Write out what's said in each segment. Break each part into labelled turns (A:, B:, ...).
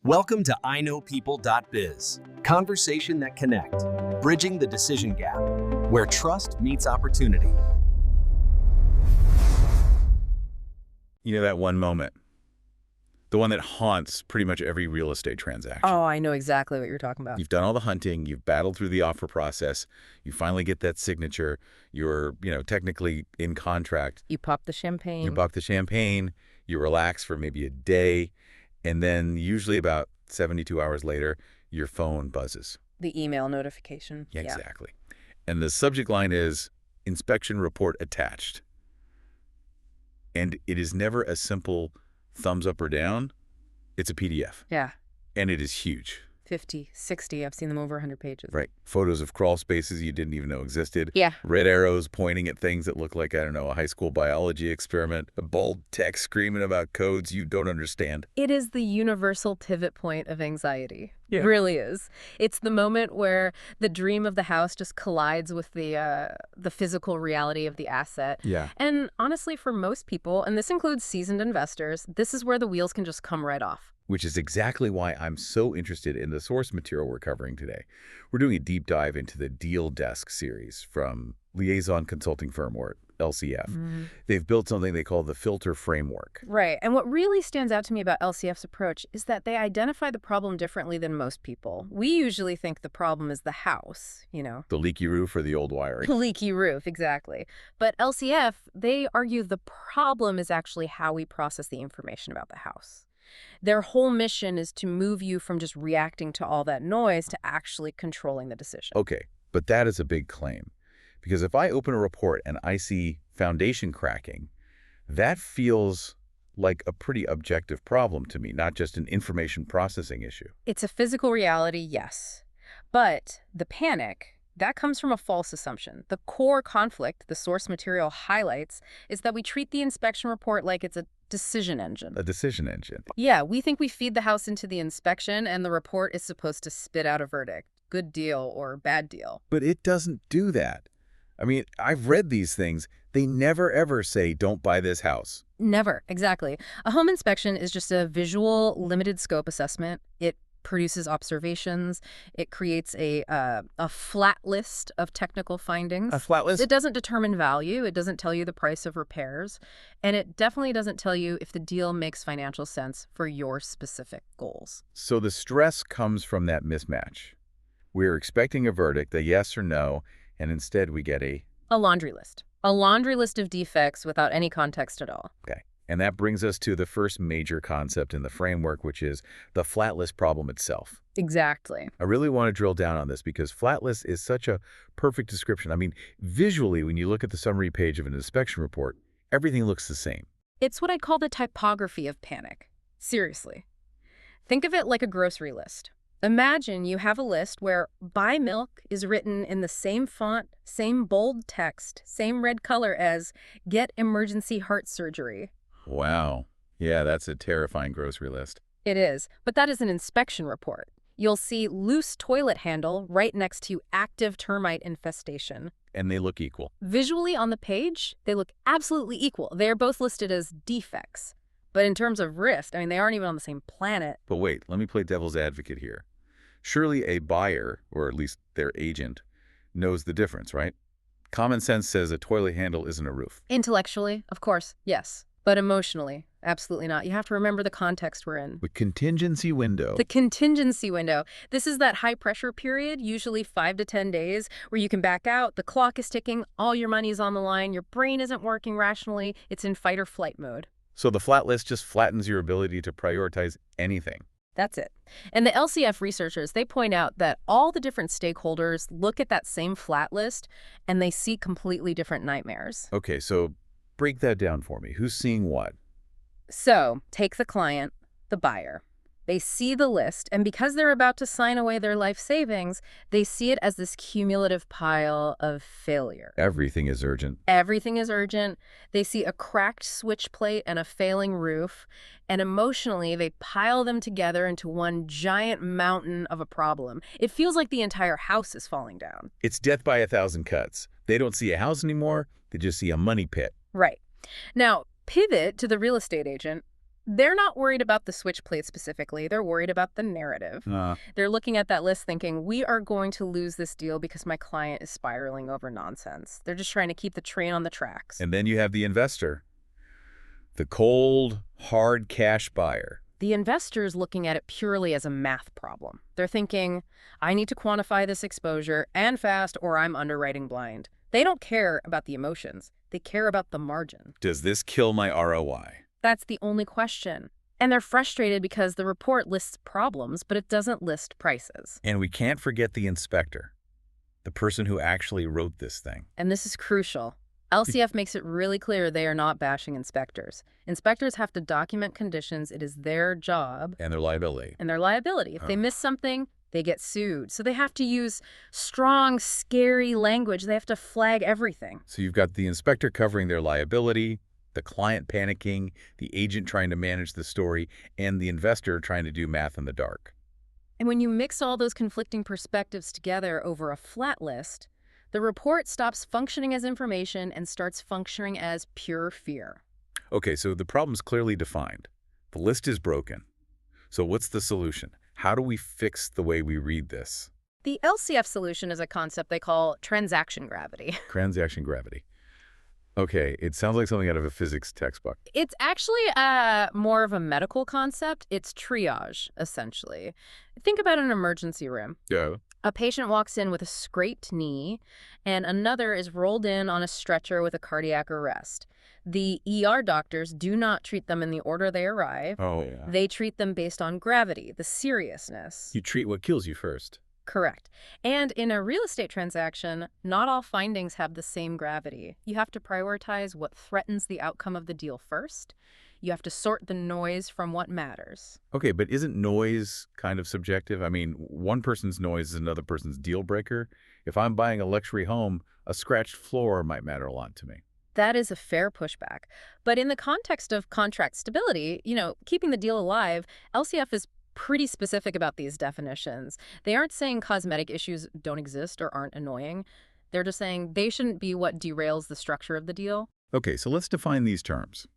A: Welcome to iknowpeople.biz, conversation that connect, bridging the decision gap, where trust meets opportunity.
B: You know that one moment, the one that haunts pretty much every real estate transaction.
C: Oh, I know exactly what you're talking about.
B: You've done all the hunting, you've battled through the offer process, you finally get that signature, you're, technically in contract.
C: You pop the champagne.
B: You pop the champagne, you relax for maybe a day, and then usually about 72 hours later, your phone buzzes.
C: The email notification.
B: Yeah, exactly. And the subject line is inspection report attached. And it is never a simple thumbs up or down. It's a PDF.
C: Yeah.
B: And it is huge.
C: 50, 60. I've seen them over 100 pages.
B: Right. Photos of crawl spaces you didn't even know existed.
C: Yeah.
B: Red arrows pointing at things that look like, a high school biology experiment. A bold text screaming about codes you don't understand.
C: It is the universal pivot point of anxiety.
B: Yeah.
C: It really is. It's the moment where the dream of the house just collides with the physical reality of the asset.
B: Yeah.
C: And honestly, for most people, and this includes seasoned investors, this is where the wheels can just come right off.
B: Which is exactly why I'm so interested in the source material we're covering today. We're doing a deep dive into the Deal Desk series from Liaison Consulting Firm, or LCF. They've built something they call the filter framework.
C: Right. And what really stands out to me about LCF's approach is that they identify the problem differently than most people. We usually think the problem is the house,
B: The leaky roof or the old wiring.
C: The leaky roof, exactly. But LCF, they argue the problem is actually how we process the information about the house. Their whole mission is to move you from just reacting to all that noise to actually controlling the decision.
B: Okay, but that is a big claim. Because if I open a report and I see foundation cracking, that feels like a pretty objective problem to me, not just an information processing issue.
C: It's a physical reality, yes. But the panic, that comes from a false assumption. The core conflict the source material highlights is that we treat the inspection report like it's a decision engine.
B: A decision engine.
C: Yeah, we think we feed the house into the inspection and the report is supposed to spit out a verdict. Good deal or bad deal.
B: But it doesn't do that. I mean, I've read these things. They never ever say, don't buy this house.
C: Never, exactly. A home inspection is just a visual, limited scope assessment. It produces observations. It creates a flat list of technical findings.
B: A flat list?
C: It doesn't determine value. It doesn't tell you the price of repairs. And it definitely doesn't tell you if the deal makes financial sense for your specific goals.
B: So the stress comes from that mismatch. We're expecting a verdict, a yes or no, and instead we get a
C: laundry list. A laundry list of defects without any context at all.
B: Okay. And that brings us to the first major concept in the framework, which is the flat list problem itself.
C: Exactly.
B: I really want to drill down on this because flat list is such a perfect description. I mean, visually, when you look at the summary page of an inspection report, everything looks the same.
C: It's what I call the typography of panic. Seriously. Think of it like a grocery list. Imagine you have a list where buy milk is written in the same font, same bold text, same red color as get emergency heart surgery.
B: Wow. Yeah, that's a terrifying grocery list.
C: It is, but that is an inspection report. You'll see loose toilet handle right next to active termite infestation.
B: And they look equal.
C: Visually on the page, they look absolutely equal. They are both listed as defects. But in terms of risk, they aren't even on the same planet.
B: But wait, let me play devil's advocate here. Surely a buyer, or at least their agent, knows the difference, right? Common sense says a toilet handle isn't a roof.
C: Intellectually, of course, yes. But emotionally, absolutely not. You have to remember the context we're in.
B: The contingency window.
C: The contingency window. This is that high pressure period, usually 5 to 10 days, where you can back out, the clock is ticking, all your money's on the line, your brain isn't working rationally, it's in fight or flight mode.
B: So the flat list just flattens your ability to prioritize anything.
C: That's it. And the LCF researchers, they point out that all the different stakeholders look at that same flat list and they see completely different nightmares.
B: Okay, so break that down for me. Who's seeing what?
C: So take the client, the buyer. They see the list, and because they're about to sign away their life savings, they see it as this cumulative pile of failure.
B: Everything is urgent.
C: Everything is urgent. They see a cracked switch plate and a failing roof, and emotionally, they pile them together into one giant mountain of a problem. It feels like the entire house is falling down.
B: It's death by 1,000 cuts. They don't see a house anymore. They just see a money pit.
C: Right. Now, pivot to the real estate agent. They're not worried about the switch plate specifically. They're worried about the narrative. They're looking at that list thinking, we are going to lose this deal because my client is spiraling over nonsense. They're just trying to keep the train on the tracks.
B: And then you have the investor, the cold, hard cash buyer.
C: The investor's looking at it purely as a math problem. They're thinking, I need to quantify this exposure and fast or I'm underwriting blind. They don't care about the emotions. They care about the margin.
B: Does this kill my ROI?
C: That's the only question. And they're frustrated because the report lists problems, but it doesn't list prices.
B: And we can't forget the inspector, the person who actually wrote this thing.
C: And this is crucial. LCF makes it really clear they are not bashing inspectors. Inspectors have to document conditions. It is their job.
B: And their liability.
C: And their liability. If they miss something, they get sued. So they have to use strong, scary language. They have to flag everything.
B: So you've got the inspector covering their liability, the client panicking, the agent trying to manage the story, and the investor trying to do math in the dark.
C: And when you mix all those conflicting perspectives together over a flat list, the report stops functioning as information and starts functioning as pure fear.
B: Okay, so the problem's clearly defined. The list is broken. So what's the solution? How do we fix the way we read this?
C: The LCF solution is a concept they call transaction gravity.
B: Transaction gravity. Okay, it sounds like something out of a physics textbook.
C: It's actually more of a medical concept. It's triage, essentially. Think about an emergency room.
B: Yeah.
C: A patient walks in with a scraped knee, and another is rolled in on a stretcher with a cardiac arrest. The ER doctors do not treat them in the order they arrive.
B: Oh, yeah.
C: They treat them based on gravity, the seriousness.
B: You treat what kills you first.
C: Correct. And in a real estate transaction, not all findings have the same gravity. You have to prioritize what threatens the outcome of the deal first. You have to sort the noise from what matters.
B: Okay, but isn't noise kind of subjective? I mean, one person's noise is another person's deal breaker. If I'm buying a luxury home, a scratched floor might matter a lot to me.
C: That is a fair pushback. But in the context of contract stability, keeping the deal alive, LCF is pretty specific about these definitions. They aren't saying cosmetic issues don't exist or aren't annoying. They're just saying they shouldn't be what derails the structure of the deal.
B: Okay, so let's define these terms.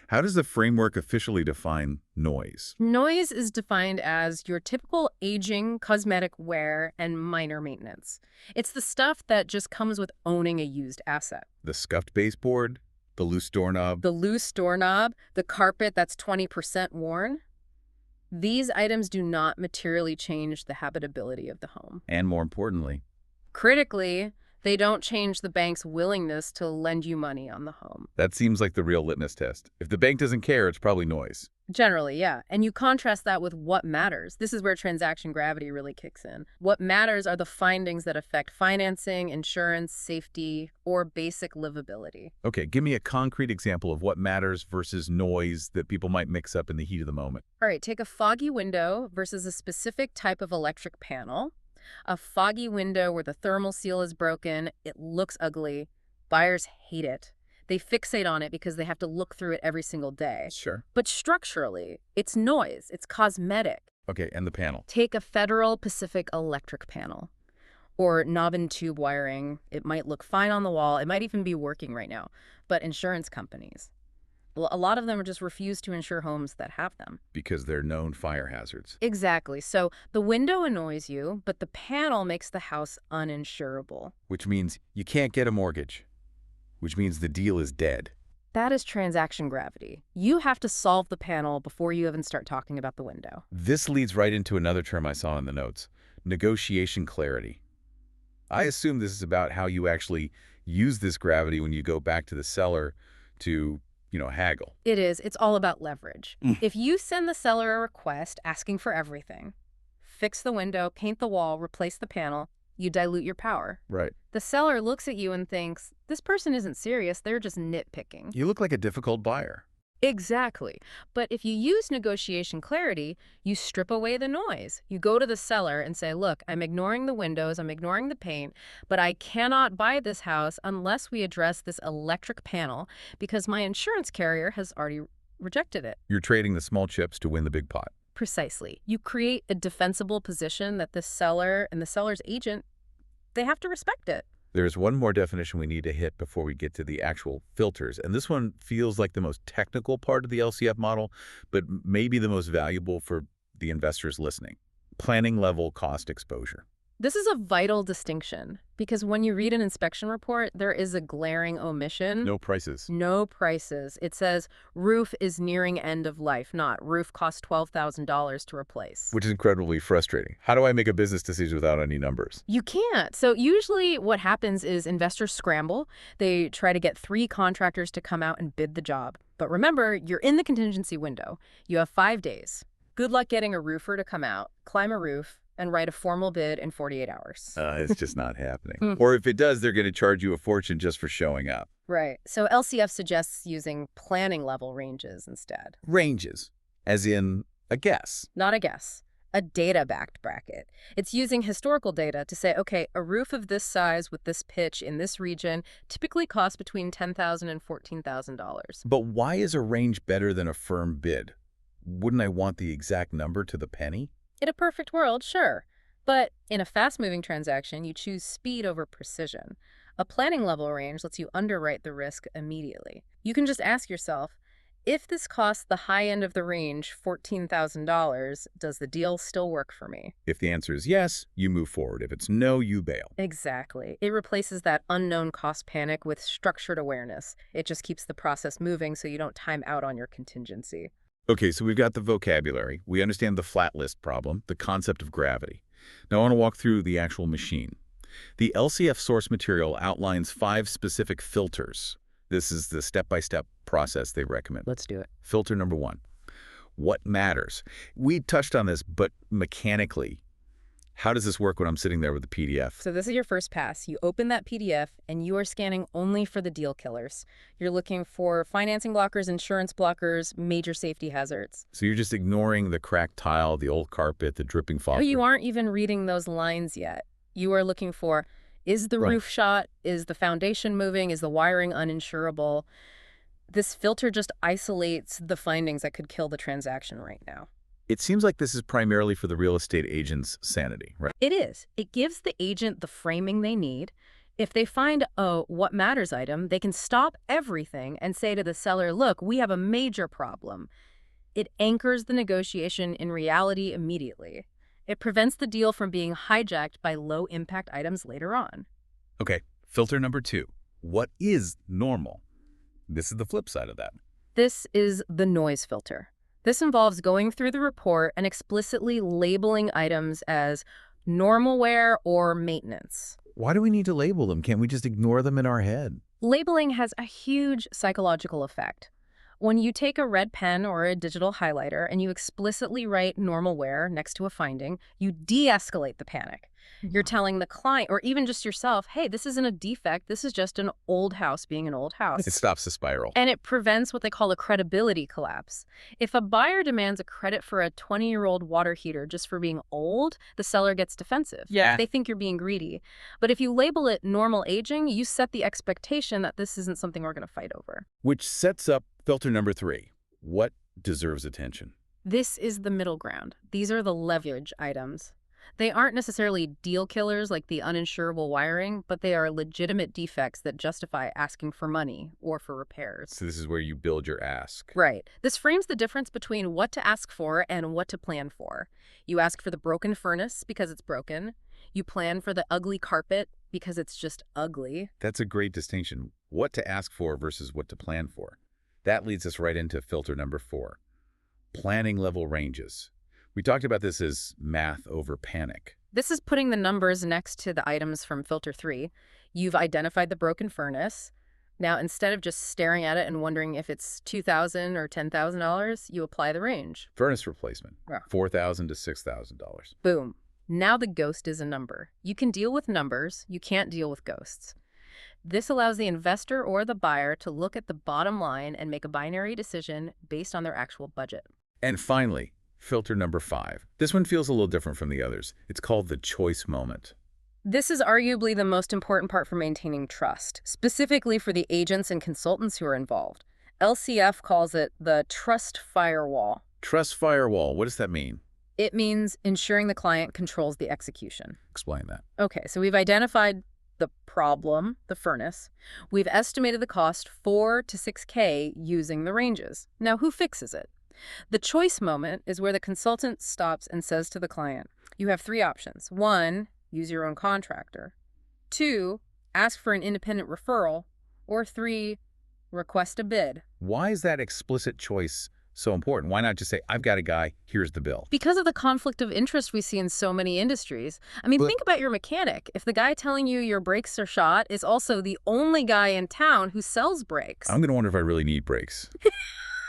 B: How does the framework officially define noise?
C: Noise is defined as your typical aging, cosmetic wear, and minor maintenance. It's the stuff that just comes with owning a used asset.
B: The scuffed baseboard, the loose doorknob.
C: The loose doorknob, the carpet that's 20% worn. These items do not materially change the habitability of the home.
B: And more importantly,
C: critically, they don't change the bank's willingness to lend you money on the home.
B: That seems like the real litmus test. If the bank doesn't care, it's probably noise.
C: Generally, yeah. And you contrast that with what matters. This is where transaction gravity really kicks in. What matters are the findings that affect financing, insurance, safety, or basic livability.
B: Okay, give me a concrete example of what matters versus noise that people might mix up in the heat of the moment.
C: All right, take a foggy window versus a specific type of electric panel. A foggy window where the thermal seal is broken, it looks ugly. Buyers hate it. They fixate on it because they have to look through it every single day.
B: Sure.
C: But structurally, it's noise. It's cosmetic.
B: Okay, and the panel?
C: Take a Federal Pacific electric panel or knob and tube wiring. It might look fine on the wall. It might even be working right now. But insurance companies, a lot of them just refuse to insure homes that have them.
B: Because they're known fire hazards.
C: Exactly. So the window annoys you, but the panel makes the house uninsurable.
B: Which means you can't get a mortgage. Which means the deal is dead.
C: That is transaction gravity. You have to solve the panel before you even start talking about the window.
B: This leads right into another term I saw in the notes, negotiation clarity. I assume this is about how you actually use this gravity when you go back to the seller to haggle.
C: It is. It's all about leverage. If you send the seller a request asking for everything, fix the window, paint the wall, replace the panel, you dilute your power.
B: Right.
C: The seller looks at you and thinks, this person isn't serious, they're just nitpicking.
B: You look like a difficult buyer.
C: Exactly. But if you use negotiation clarity, you strip away the noise. You go to the seller and say, look, I'm ignoring the windows, I'm ignoring the paint, but I cannot buy this house unless we address this electric panel because my insurance carrier has already rejected it.
B: You're trading the small chips to win the big pot.
C: Precisely. You create a defensible position that the seller and the seller's agent, they have to respect it.
B: There's one more definition we need to hit before we get to the actual filters, and this one feels like the most technical part of the LCF model, but maybe the most valuable for the investors listening. Planning level cost exposure.
C: This is a vital distinction because when you read an inspection report, there is a glaring omission.
B: No prices.
C: No prices. It says roof is nearing end of life, not roof costs $12,000 to replace.
B: Which is incredibly frustrating. How do I make a business decision without any numbers?
C: You can't. So usually what happens is investors scramble. They try to get 3 contractors to come out and bid the job. But remember, you're in the contingency window. You have 5 days. Good luck getting a roofer to come out, climb a roof, and write a formal bid in 48 hours.
B: It's just not happening. Or if it does, they're going to charge you a fortune just for showing up.
C: Right. So LCF suggests using planning level ranges instead.
B: Ranges, as in a guess.
C: Not a guess. A data-backed bracket. It's using historical data to say, okay, a roof of this size with this pitch in this region typically costs between $10,000 and $14,000.
B: But why is a range better than a firm bid? Wouldn't I want the exact number to the penny?
C: In a perfect world, sure. But in a fast-moving transaction, you choose speed over precision. A planning level range lets you underwrite the risk immediately. You can just ask yourself, if this costs the high end of the range, $14,000, does the deal still work for me?
B: If the answer is yes, you move forward. If it's no, you bail.
C: Exactly. It replaces that unknown cost panic with structured awareness. It just keeps the process moving so you don't time out on your contingency.
B: Okay, so we've got the vocabulary. We understand the flat list problem, the concept of gravity. Now I want to walk through the actual machine. The LCF source material outlines 5 specific filters. This is the step-by-step process they recommend.
C: Let's do it.
B: Filter number 1. What matters? We touched on this, but mechanically, how does this work when I'm sitting there with the PDF?
C: So this is your first pass. You open that PDF and you are scanning only for the deal killers. You're looking for financing blockers, insurance blockers, major safety hazards.
B: So you're just ignoring the cracked tile, the old carpet, the dripping faucet.
C: You aren't even reading those lines yet. You are looking for, is the roof shot? Is the foundation moving? Is the wiring uninsurable? This filter just isolates the findings that could kill the transaction right now.
B: It seems like this is primarily for the real estate agent's sanity, right?
C: It is. It gives the agent the framing they need. If they find a what matters item, they can stop everything and say to the seller, look, we have a major problem. It anchors the negotiation in reality immediately. It prevents the deal from being hijacked by low-impact items later on.
B: Okay, filter number 2. What is normal? This is the flip side of that.
C: This is the noise filter. This involves going through the report and explicitly labeling items as normal wear or maintenance.
B: Why do we need to label them? Can't we just ignore them in our head?
C: Labeling has a huge psychological effect. When you take a red pen or a digital highlighter and you explicitly write normal wear next to a finding, you de-escalate the panic. You're telling the client or even just yourself, hey, this isn't a defect. This is just an old house being an old house.
B: It stops the spiral.
C: And it prevents what they call a credibility collapse. If a buyer demands a credit for a 20-year-old water heater just for being old, the seller gets defensive.
B: Yeah.
C: They think you're being greedy. But if you label it normal aging, you set the expectation that this isn't something we're going to fight over.
B: Which sets up filter number 3. What deserves attention?
C: This is the middle ground. These are the leverage items. They aren't necessarily deal killers like the uninsurable wiring, but they are legitimate defects that justify asking for money or for repairs.
B: So this is where you build your ask.
C: Right. This frames the difference between what to ask for and what to plan for. You ask for the broken furnace because it's broken. You plan for the ugly carpet because it's just ugly.
B: That's a great distinction. What to ask for versus what to plan for. That leads us right into filter number 4. Planning level ranges. We talked about this as math over panic.
C: This is putting the numbers next to the items from filter 3. You've identified the broken furnace. Now, instead of just staring at it and wondering if it's $2,000 or $10,000, you apply the range.
B: Furnace replacement,
C: Yeah.
B: $4,000 to $6,000.
C: Boom. Now the ghost is a number. You can deal with numbers. You can't deal with ghosts. This allows the investor or the buyer to look at the bottom line and make a binary decision based on their actual budget.
B: And finally, filter number 5. This one feels a little different from the others. It's called the choice moment.
C: This is arguably the most important part for maintaining trust, specifically for the agents and consultants who are involved. LCF calls it the trust firewall.
B: Trust firewall, what does that mean?
C: It means ensuring the client controls the execution.
B: Explain that.
C: Okay, so we've identified the problem, the furnace. We've estimated the cost 4 to 6K using the ranges. Now, who fixes it? The choice moment is where the consultant stops and says to the client, you have 3 options. 1, use your own contractor. 2, ask for an independent referral. Or 3, request a bid.
B: Why is that explicit choice so important? Why not just say, I've got a guy, here's the bill?
C: Because of the conflict of interest we see in so many industries. I mean, think about your mechanic. If the guy telling you your brakes are shot is also the only guy in town who sells brakes.
B: I'm going to wonder if I really need brakes.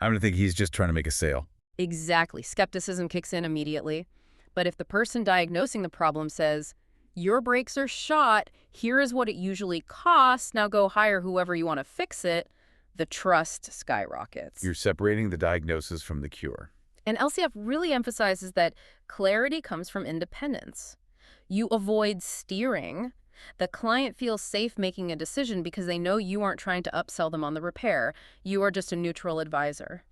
B: I'm going to think he's just trying to make a sale.
C: Exactly. Skepticism kicks in immediately. But if the person diagnosing the problem says, your brakes are shot, here is what it usually costs, now go hire whoever you want to fix it, the trust skyrockets.
B: You're separating the diagnosis from the cure.
C: And LCF really emphasizes that clarity comes from independence. You avoid steering. The client feels safe making a decision because they know you aren't trying to upsell them on the repair. You are just a neutral advisor.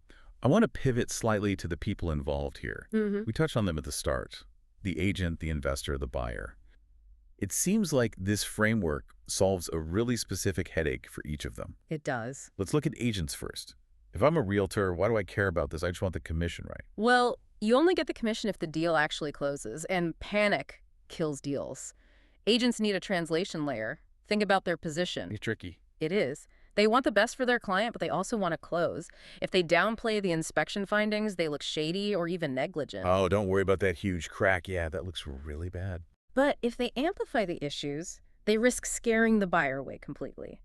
B: I want to pivot slightly to the people involved here. We touched on them at the start. The agent, the investor, the buyer. It seems like this framework solves a really specific headache for each of them.
C: It does.
B: Let's look at agents first. If I'm a realtor, why do I care about this? I just want the commission, right?
C: Well, you only get the commission if the deal actually closes, and panic kills deals. Agents need a translation layer. Think about their position.
B: It's tricky.
C: It is. They want the best for their client, but they also want to close. If they downplay the inspection findings, they look shady or even negligent.
B: Oh, don't worry about that huge crack. Yeah, that looks really bad.
C: But if they amplify the issues, they risk scaring the buyer away completely.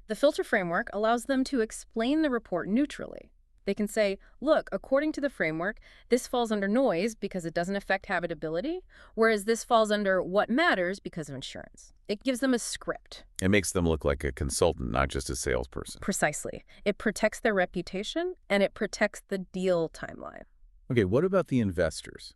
C: The filter framework allows them to explain the report neutrally. They can say, look, according to the framework, this falls under noise because it doesn't affect habitability, whereas this falls under what matters because of insurance. It gives them a script.
B: It makes them look like a consultant, not just a salesperson.
C: Precisely. It protects their reputation, and it protects the deal timeline.
B: Okay, what about the investors?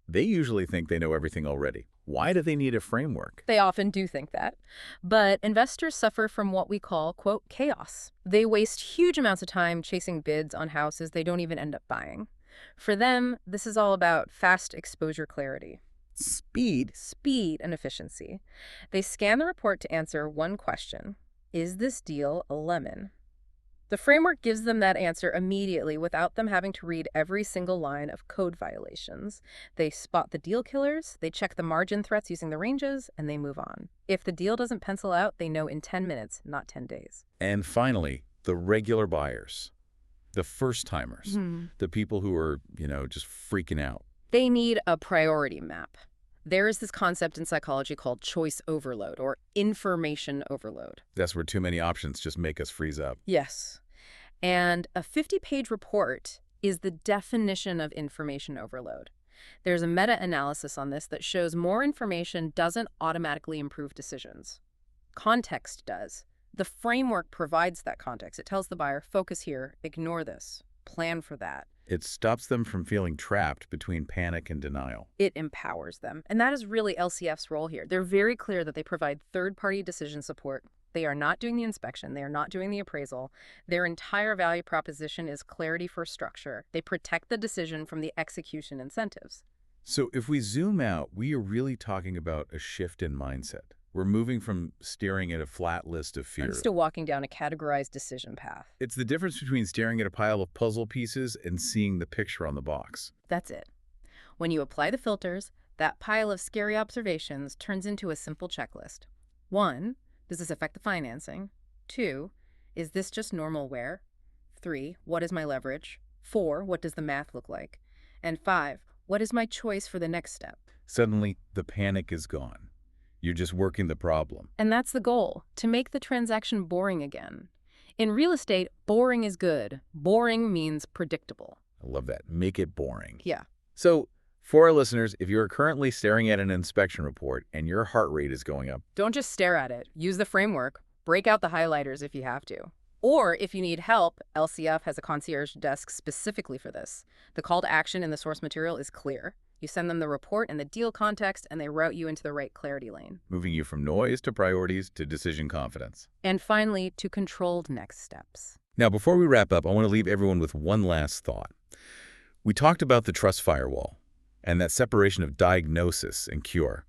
B: They usually think they know everything already. Why do they need a framework?
C: They often do think that. But investors suffer from what we call, quote, chaos. They waste huge amounts of time chasing bids on houses they don't even end up buying. For them, this is all about fast exposure clarity. Speed and efficiency. They scan the report to answer one question. Is this deal a lemon? The framework gives them that answer immediately without them having to read every single line of code violations. They spot the deal killers, they check the margin threats using the ranges, and they move on. If the deal doesn't pencil out, they know in 10 minutes, not 10 days.
B: And finally, the regular buyers, the first-timers, the people who are, just freaking out.
C: They need a priority map. There is this concept in psychology called choice overload or information overload.
B: That's where too many options just make us freeze up.
C: Yes. And a 50-page report is the definition of information overload. There's a meta-analysis on this that shows more information doesn't automatically improve decisions. Context does. The framework provides that context. It tells the buyer, focus here, ignore this, plan for that.
B: It stops them from feeling trapped between panic and denial.
C: It empowers them. And that is really LCF's role here. They're very clear that they provide third-party decision support. They are not doing the inspection. They are not doing the appraisal. Their entire value proposition is clarity for structure. They protect the decision from the execution incentives.
B: So if we zoom out, we are really talking about a shift in mindset. We're moving from staring at a flat list of fear.
C: I'm still walking down a categorized decision path.
B: It's the difference between staring at a pile of puzzle pieces and seeing the picture on the box.
C: That's it. When you apply the filters, that pile of scary observations turns into a simple checklist. 1, does this affect the financing? 2, is this just normal wear? 3, what is my leverage? 4, what does the math look like? And 5, what is my choice for the next step?
B: Suddenly, the panic is gone. You're just working the problem.
C: And that's the goal, to make the transaction boring again. In real estate, boring is good. Boring means predictable.
B: I love that. Make it boring.
C: Yeah.
B: So, for our listeners, if you're currently staring at an inspection report and your heart rate is going up,
C: don't just stare at it. Use the framework. Break out the highlighters if you have to. Or if you need help, LCF has a concierge desk specifically for this. The call to action in the source material is clear. You send them the report and the deal context, and they route you into the right clarity lane.
B: Moving you from noise to priorities to decision confidence.
C: And finally, to controlled next steps.
B: Now, before we wrap up, I want to leave everyone with one last thought. We talked about the trust firewall and that separation of diagnosis and cure.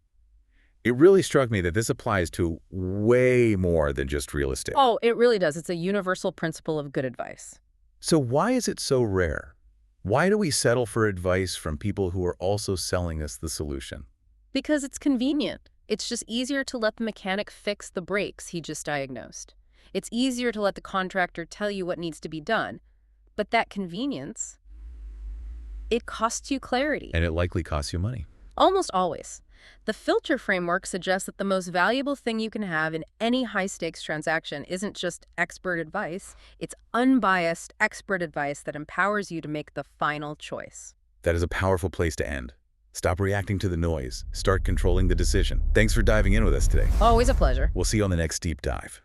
B: It really struck me that this applies to way more than just real estate.
C: Oh, it really does. It's a universal principle of good advice.
B: So why is it so rare? Why do we settle for advice from people who are also selling us the solution?
C: Because it's convenient. It's just easier to let the mechanic fix the breaks he just diagnosed. It's easier to let the contractor tell you what needs to be done. But that convenience, it costs you clarity.
B: And it likely costs you money.
C: Almost always. The filter framework suggests that the most valuable thing you can have in any high-stakes transaction isn't just expert advice, it's unbiased expert advice that empowers you to make the final choice.
B: That is a powerful place to end. Stop reacting to the noise. Start controlling the decision. Thanks for diving in with us today.
C: Always a pleasure.
B: We'll see you on the next deep dive.